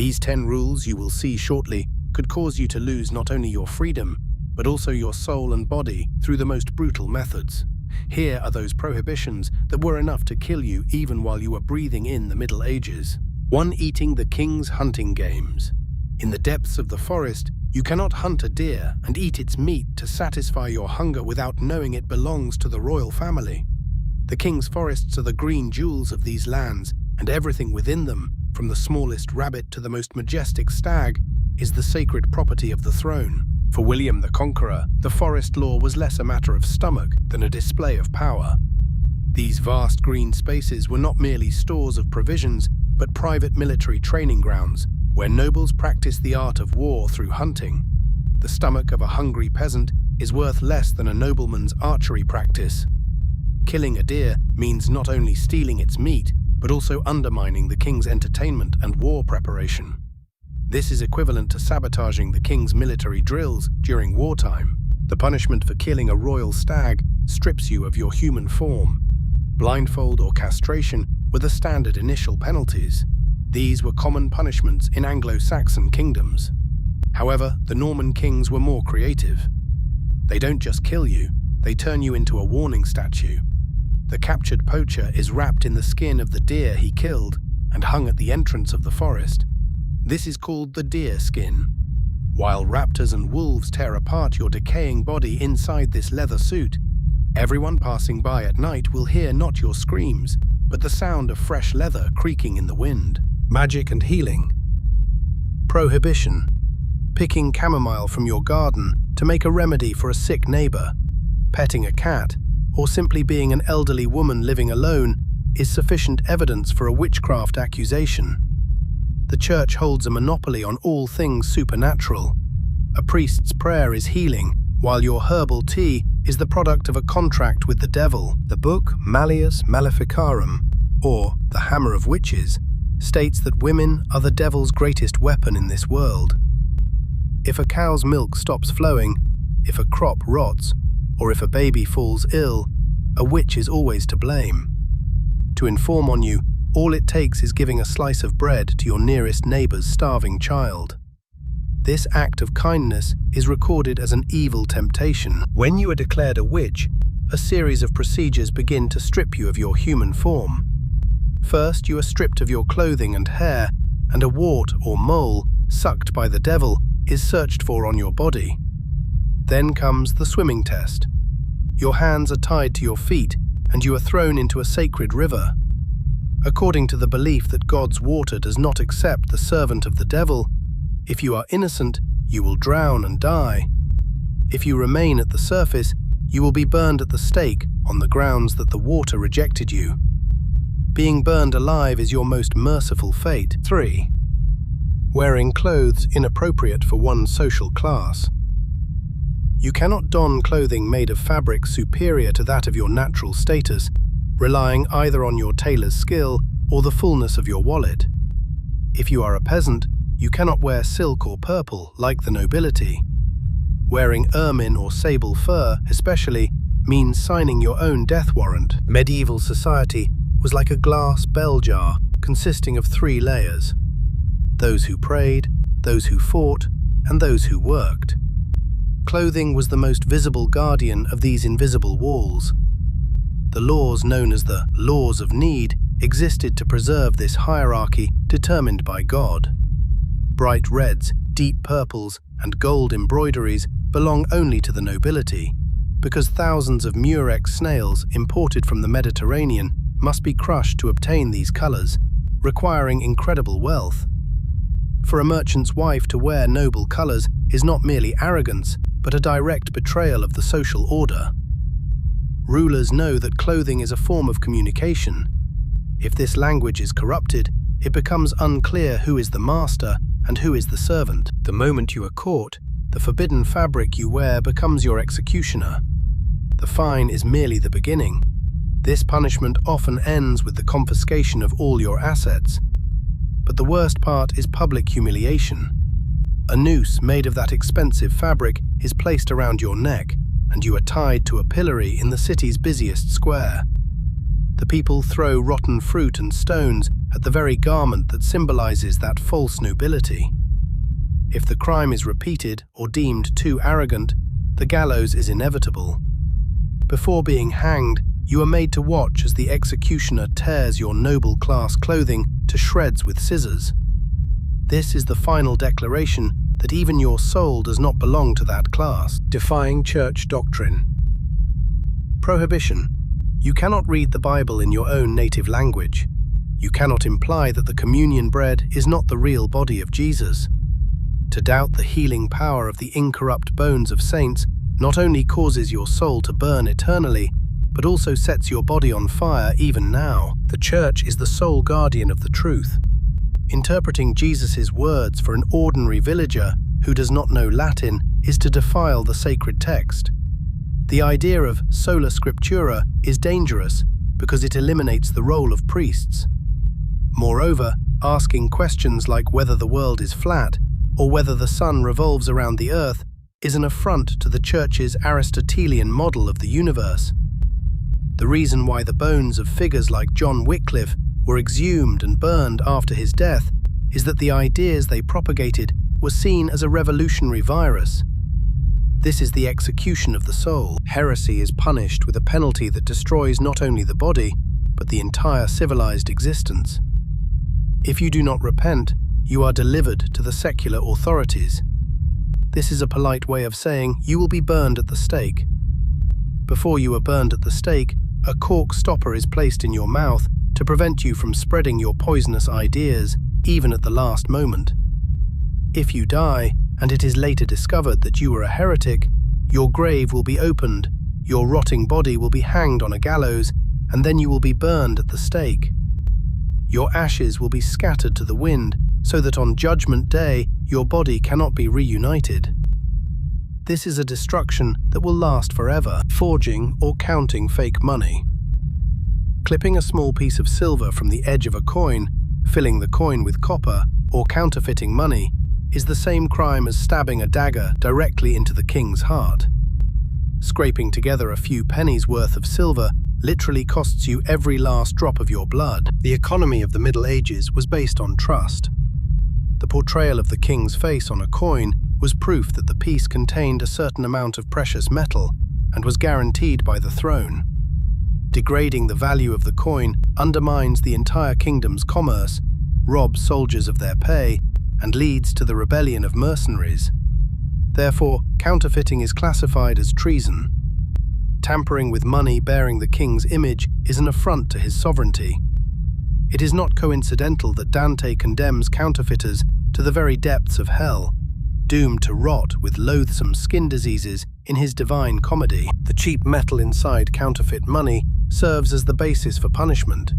These 10 rules you will see shortly could cause you to lose not only your freedom, but also your soul and body through the most brutal methods. Here are those prohibitions that were enough to kill you even while you were breathing in the Middle Ages. 1. Eating the king's hunting games. In the depths of the forest, you cannot hunt a deer and eat its meat to satisfy your hunger without knowing it belongs to the royal family. The king's forests are the green jewels of these lands, and everything within them, from the smallest rabbit to the most majestic stag, is the sacred property of the throne. For William the Conqueror, the forest law was less a matter of stomach than a display of power. These vast green spaces were not merely stores of provisions, but private military training grounds, where nobles practiced the art of war through hunting. The stomach of a hungry peasant is worth less than a nobleman's archery practice. Killing a deer means not only stealing its meat, but also undermining the king's entertainment and war preparation. This is equivalent to sabotaging the king's military drills during wartime. The punishment for killing a royal stag strips you of your human form. Blindfold or castration were the standard initial penalties. These were common punishments in Anglo-Saxon kingdoms. However, the Norman kings were more creative. They don't just kill you, they turn you into a warning statue. The captured poacher is wrapped in the skin of the deer he killed and hung at the entrance of the forest. This is called the deer skin. While raptors and wolves tear apart your decaying body inside this leather suit, everyone passing by at night will hear not your screams, but the sound of fresh leather creaking in the wind. Magic and healing. Prohibition. Picking chamomile from your garden to make a remedy for a sick neighbor, petting a cat, or simply being an elderly woman living alone is sufficient evidence for a witchcraft accusation. The church holds a monopoly on all things supernatural. A priest's prayer is healing, while your herbal tea is the product of a contract with the devil. The book Malleus Maleficarum, or The Hammer of Witches, states that women are the devil's greatest weapon in this world. If a cow's milk stops flowing, if a crop rots, or if a baby falls ill, a witch is always to blame. To inform on you, all it takes is giving a slice of bread to your nearest neighbor's starving child. This act of kindness is recorded as an evil temptation. When you are declared a witch, a series of procedures begin to strip you of your human form. First, you are stripped of your clothing and hair, and a wart or mole, sucked by the devil, is searched for on your body. Then comes the swimming test. Your hands are tied to your feet, and you are thrown into a sacred river. According to the belief that God's water does not accept the servant of the devil, if you are innocent, you will drown and die. If you remain at the surface, you will be burned at the stake on the grounds that the water rejected you. Being burned alive is your most merciful fate. 3. Wearing clothes inappropriate for one's social class. You cannot don clothing made of fabric superior to that of your natural status, relying either on your tailor's skill or the fullness of your wallet. If you are a peasant, you cannot wear silk or purple like the nobility. Wearing ermine or sable fur, especially, means signing your own death warrant. Medieval society was like a glass bell jar consisting of 3 layers: those who prayed, those who fought, and those who worked. Clothing was the most visible guardian of these invisible walls. The laws known as the laws of need existed to preserve this hierarchy determined by God. Bright reds, deep purples, and gold embroideries belong only to the nobility, because thousands of murex snails imported from the Mediterranean must be crushed to obtain these colors, requiring incredible wealth. For a merchant's wife to wear noble colors is not merely arrogance, but a direct betrayal of the social order. Rulers know that clothing is a form of communication. If this language is corrupted, it becomes unclear who is the master and who is the servant. The moment you are caught, the forbidden fabric you wear becomes your executioner. The fine is merely the beginning. This punishment often ends with the confiscation of all your assets. But the worst part is public humiliation. A noose made of that expensive fabric is placed around your neck, and you are tied to a pillory in the city's busiest square. The people throw rotten fruit and stones at the very garment that symbolizes that false nobility. If the crime is repeated or deemed too arrogant, the gallows is inevitable. Before being hanged, you are made to watch as the executioner tears your noble class clothing to shreds with scissors. This is the final declaration that even your soul does not belong to that class. Defying church doctrine. Prohibition. You cannot read the Bible in your own native language. You cannot imply that the communion bread is not the real body of Jesus. To doubt the healing power of the incorrupt bones of saints not only causes your soul to burn eternally, but also sets your body on fire even now. The church is the sole guardian of the truth. Interpreting Jesus' words for an ordinary villager who does not know Latin is to defile the sacred text. The idea of sola scriptura is dangerous because it eliminates the role of priests. Moreover, asking questions like whether the world is flat or whether the sun revolves around the earth is an affront to the Church's Aristotelian model of the universe. The reason why the bones of figures like John Wycliffe were exhumed and burned after his death is that the ideas they propagated were seen as a revolutionary virus. This is the execution of the soul. Heresy is punished with a penalty that destroys not only the body, but the entire civilized existence. If you do not repent, you are delivered to the secular authorities. This is a polite way of saying you will be burned at the stake. Before you are burned at the stake, a cork stopper is placed in your mouth to prevent you from spreading your poisonous ideas, even at the last moment. If you die, and it is later discovered that you were a heretic, your grave will be opened, your rotting body will be hanged on a gallows, and then you will be burned at the stake. Your ashes will be scattered to the wind, so that on Judgment Day your body cannot be reunited. This is a destruction that will last forever. Forging or counting fake money. Clipping a small piece of silver from the edge of a coin, filling the coin with copper, or counterfeiting money is the same crime as stabbing a dagger directly into the king's heart. Scraping together a few pennies worth of silver literally costs you every last drop of your blood. The economy of the Middle Ages was based on trust. The portrayal of the king's face on a coin was proof that the piece contained a certain amount of precious metal and was guaranteed by the throne. Degrading the value of the coin undermines the entire kingdom's commerce, robs soldiers of their pay, and leads to the rebellion of mercenaries. Therefore, counterfeiting is classified as treason. Tampering with money bearing the king's image is an affront to his sovereignty. It is not coincidental that Dante condemns counterfeiters to the very depths of hell, doomed to rot with loathsome skin diseases in his Divine Comedy. The cheap metal inside counterfeit money serves as the basis for punishment.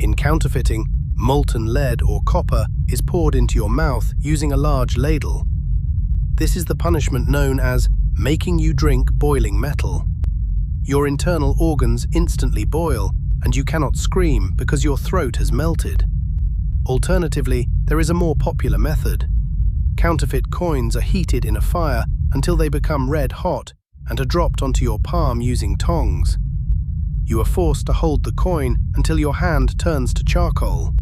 In counterfeiting, molten lead or copper is poured into your mouth using a large ladle. This is the punishment known as making you drink boiling metal. Your internal organs instantly boil, and you cannot scream because your throat has melted. Alternatively, there is a more popular method. Counterfeit coins are heated in a fire until they become red hot and are dropped onto your palm using tongs. You are forced to hold the coin until your hand turns to charcoal.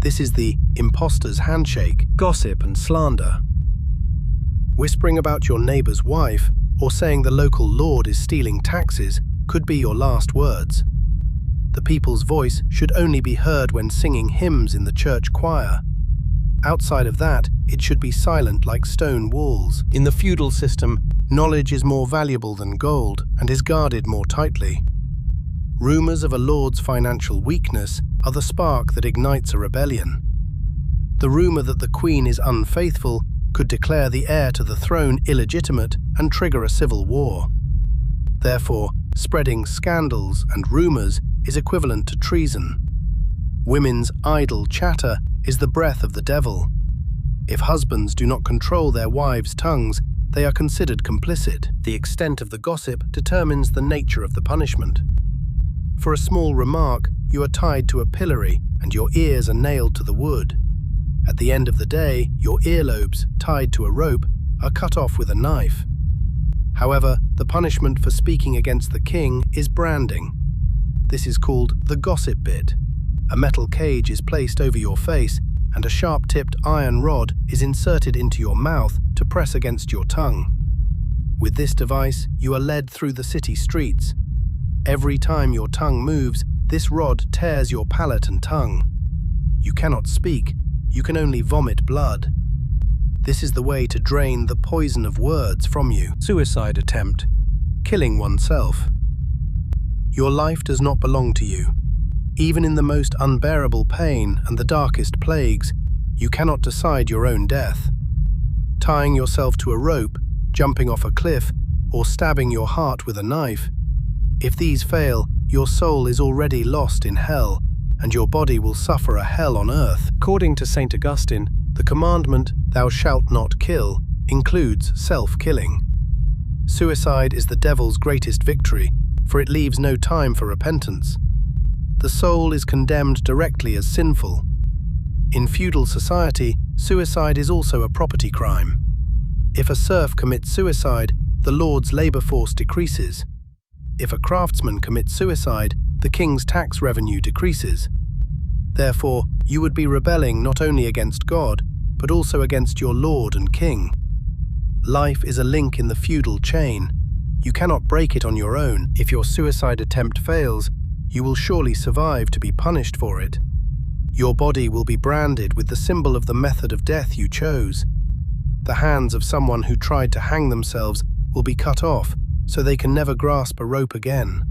This is the imposter's handshake. Gossip and slander. Whispering about your neighbor's wife or saying the local lord is stealing taxes could be your last words. The people's voice should only be heard when singing hymns in the church choir. Outside of that, it should be silent like stone walls. In the feudal system, knowledge is more valuable than gold and is guarded more tightly. Rumors of a lord's financial weakness are the spark that ignites a rebellion. The rumor that the queen is unfaithful could declare the heir to the throne illegitimate and trigger a civil war. Therefore, spreading scandals and rumors is equivalent to treason. Women's idle chatter is the breath of the devil. If husbands do not control their wives' tongues, they are considered complicit. The extent of the gossip determines the nature of the punishment. For a small remark, you are tied to a pillory and your ears are nailed to the wood. At the end of the day, your earlobes, tied to a rope, are cut off with a knife. However, the punishment for speaking against the king is branding. This is called the gossip bit. A metal cage is placed over your face, and a sharp-tipped iron rod is inserted into your mouth to press against your tongue. With this device, you are led through the city streets. Every time your tongue moves, this rod tears your palate and tongue. You cannot speak, you can only vomit blood. This is the way to drain the poison of words from you. Suicide attempt. Killing oneself. Your life does not belong to you. Even in the most unbearable pain and the darkest plagues, you cannot decide your own death. Tying yourself to a rope, jumping off a cliff, or stabbing your heart with a knife. If these fail, your soul is already lost in hell, and your body will suffer a hell on earth. According to St. Augustine, the commandment, "Thou shalt not kill," includes self-killing. Suicide is the devil's greatest victory, for it leaves no time for repentance. The soul is condemned directly as sinful. In feudal society, suicide is also a property crime. If a serf commits suicide, the lord's labor force decreases. If a craftsman commits suicide, the king's tax revenue decreases. Therefore, you would be rebelling not only against God, but also against your lord and king. Life is a link in the feudal chain. You cannot break it on your own. If your suicide attempt fails, you will surely survive to be punished for it. Your body will be branded with the symbol of the method of death you chose. The hands of someone who tried to hang themselves will be cut off, so they can never grasp a rope again.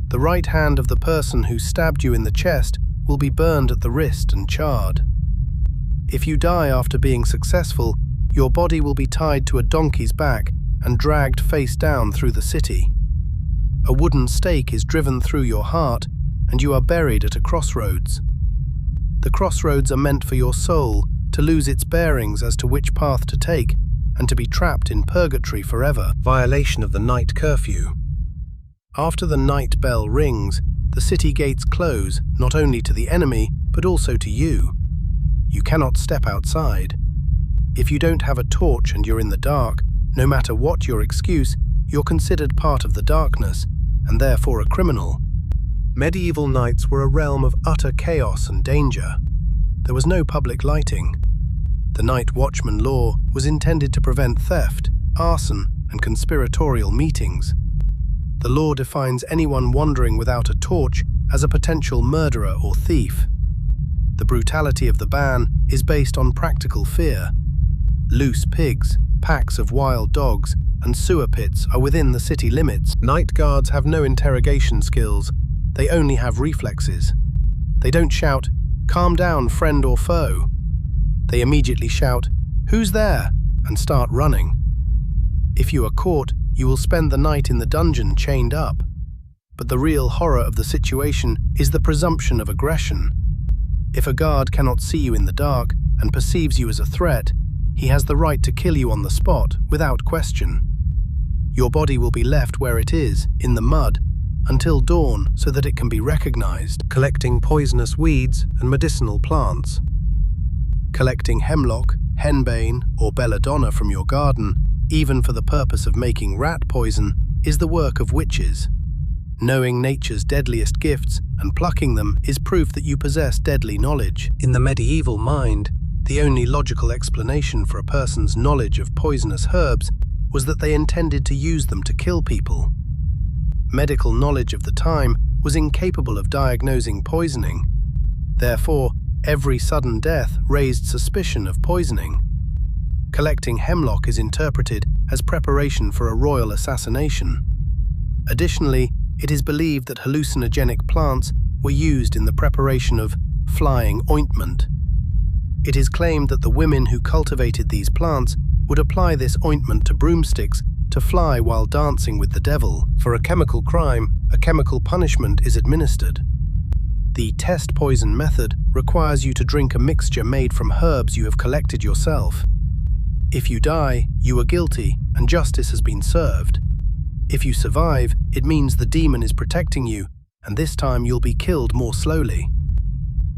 The right hand of the person who stabbed you in the chest will be burned at the wrist and charred. If you die after being successful, your body will be tied to a donkey's back and dragged face down through the city. A wooden stake is driven through your heart, and you are buried at a crossroads. The crossroads are meant for your soul to lose its bearings as to which path to take, and to be trapped in purgatory forever. Violation of the night curfew. After the night bell rings, the city gates close not only to the enemy, but also to you. You cannot step outside. If you don't have a torch and you're in the dark, no matter what your excuse, you're considered part of the darkness, and therefore a criminal. Medieval nights were a realm of utter chaos and danger. There was no public lighting. The night watchman law was intended to prevent theft, arson, and conspiratorial meetings. The law defines anyone wandering without a torch as a potential murderer or thief. The brutality of the ban is based on practical fear. Loose pigs, packs of wild dogs, and sewer pits are within the city limits. Night guards have no interrogation skills, they only have reflexes. They don't shout, "Calm down, friend or foe." They immediately shout, "Who's there?" and start running. If you are caught, you will spend the night in the dungeon chained up. But the real horror of the situation is the presumption of aggression. If a guard cannot see you in the dark and perceives you as a threat, he has the right to kill you on the spot without question. Your body will be left where it is, in the mud, until dawn so that it can be recognized. Collecting poisonous weeds and medicinal plants. Collecting hemlock, henbane, or belladonna from your garden, even for the purpose of making rat poison, is the work of witches. Knowing nature's deadliest gifts and plucking them is proof that you possess deadly knowledge. In the medieval mind, the only logical explanation for a person's knowledge of poisonous herbs was that they intended to use them to kill people. Medical knowledge of the time was incapable of diagnosing poisoning. Therefore, every sudden death raised suspicion of poisoning. Collecting hemlock is interpreted as preparation for a royal assassination. Additionally, it is believed that hallucinogenic plants were used in the preparation of flying ointment. It is claimed that the women who cultivated these plants would apply this ointment to broomsticks to fly while dancing with the devil. For a chemical crime, a chemical punishment is administered. The test poison method requires you to drink a mixture made from herbs you have collected yourself. If you die, you are guilty and justice has been served. If you survive, it means the demon is protecting you, and this time you'll be killed more slowly.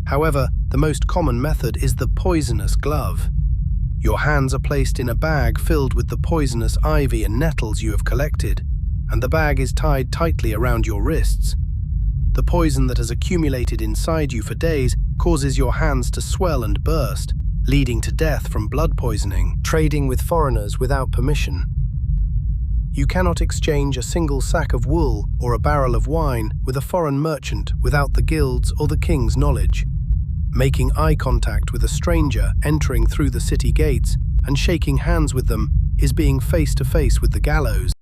However, the most common method is the poisonous glove. Your hands are placed in a bag filled with the poisonous ivy and nettles you have collected, and the bag is tied tightly around your wrists. The poison that has accumulated inside you for days causes your hands to swell and burst, leading to death from blood poisoning. Trading with foreigners without permission. You cannot exchange a single sack of wool or a barrel of wine with a foreign merchant without the guild's or the king's knowledge. Making eye contact with a stranger entering through the city gates and shaking hands with them is being face to face with the gallows.